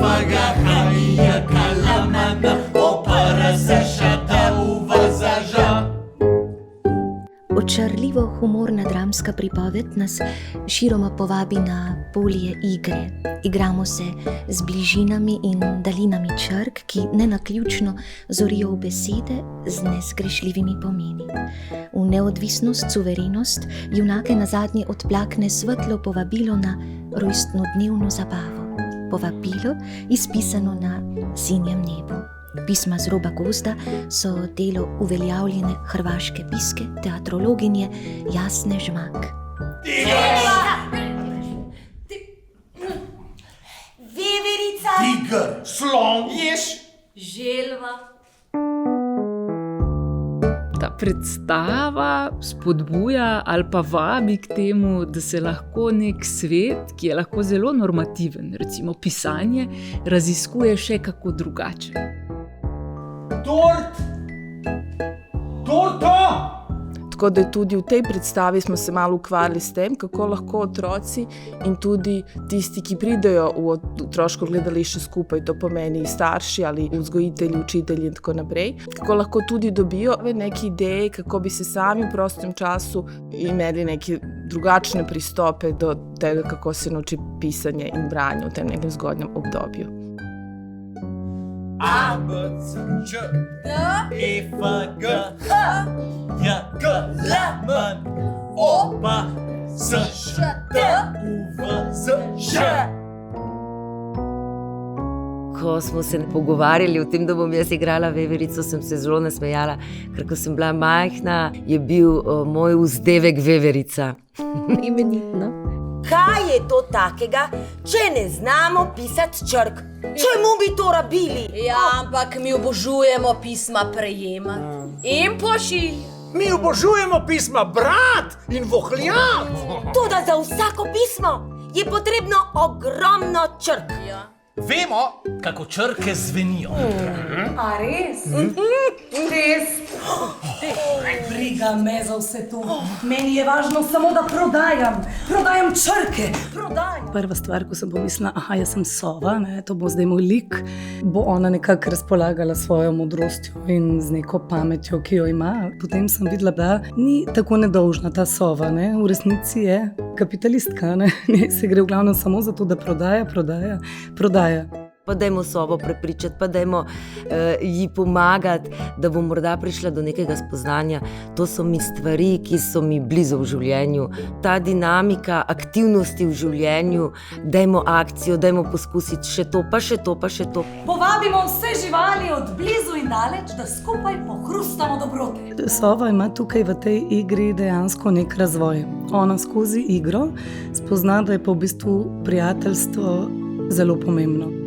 faga haya kalamana opara zašata uvazaža. Očarljivo humorna dramska pripoved nas široma povabi na polje igre. Igramo se z bližinami in dalinami črk, ki nenaključno zorijo v besede z nezgrešljivimi pomeni. V neodvisnost, suverenost junake nazadnje odplakne svetlo povabilo na rojstnodnevno zabavo. Povabilo, izpisano na sinjem nebu. Pisma z roba gozda so delo uveljavljene hrvaške piske, teatrologinje Jasne Žmak. Veverica, Tiger, slon, jež, želva. Ta predstava spodbuja ali pa vabi k temu, da se lahko nek svet, ki je lahko zelo normativen, recimo pisanje, raziskuje še kako drugače. Torta! Tako da tudi v tej predstavi smo se malo ukvarjali s tem, kako lahko otroci in tudi tisti, ki pridejo v otroško gledališče skupaj, to pomeni starši ali vzgojitelji, učitelji in tako naprej, kako lahko tudi dobijo neke ideje, kako bi se sami v prostem času imeli neke drugačne pristope do tega, kako se nauči pisanje in branje v tem nekem zgodnjem obdobju. A, B, C, Č, E, F, G, H, J, K, L, M, O, P, S, Š, T, U, V, Z, Ž. Ko smo se pogovarjali o tem, da bom jaz igrala veverico, sem se zelo nasmejala, ker ko sem bila majhna, je bil moj vzdevek veverica. Imenitno. Kaj je to takega, če ne znamo pisati črk? Čemu bi to rabili? Ja, ampak mi obožujemo pisma prejemati in pošiljati. Mi obožujemo pisma brat in vohljati. Toda za vsako pismo je potrebno ogromno črk. Ja. Vemo, kako črke zvenijo. A res? Res? Briga me za vse to. Meni je važno samo, da prodajam črke. Prva stvar, ko sem pomislila, jaz sem sova, to bo zdaj moj lik, bo ona nekako razpolagala svojo modrostjo in z neko pametjo, ki jo ima. Potem sem videla, da ni tako nedolžna ta sova, v resnici je kapitalistka, njej se gre v glavnem samo za to, da prodaja. Pa dajmo sobo prepričati, pa dajmo ji pomagati, da bo morda prišla do nekega spoznanja. To so mi stvari, ki so mi blizu v življenju. Ta dinamika aktivnosti v življenju, dajmo akcijo, dajmo poskusiti še to, pa še to, pa še to. Povabimo vse živali od blizu in daleč, da skupaj pohrustamo dobrote. Sova ima tukaj v tej igri dejansko nek razvoj. Ona skozi igro spozna, da je pa v bistvu prijateljstvo zelo pomembno.